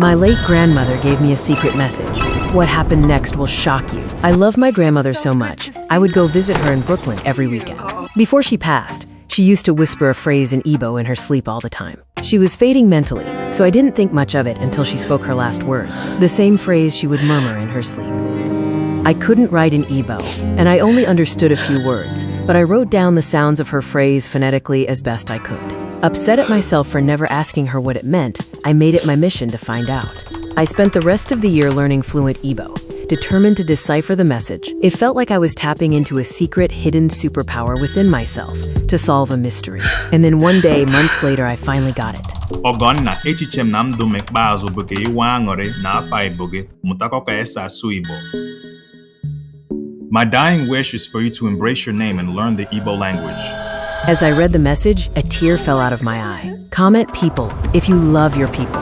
My late grandmother gave me a secret message. What happened next will shock you. I love my grandmother so much. I would go visit her in Brooklyn every weekend. Before she passed, she used to whisper a phrase in Igbo in her sleep all the time. She was fading mentally, so I didn't think much of it until she spoke her last words. The same phrase she would murmur in her sleep. I couldn't write in Igbo, and I only understood a few words, but I wrote down the sounds of her phrase phonetically as best I could. Upset at myself for never asking her what it meant, I made it my mission to find out. I spent the rest of the year learning fluent Igbo, determined to decipher the message. It felt like I was tapping into a secret, hidden superpower within myself to solve a mystery. And then one day, months later, I finally got it. Ogonna Ep12 ikpeazụ bụ ka iwe aṅụrị na apa Igbo gị mụtakwa ka esi asụ Igbo. My dying wish is for you to embrace your name and learn the Igbo language. As I read the message, a tear fell out of my eye. Comment people if you love your people.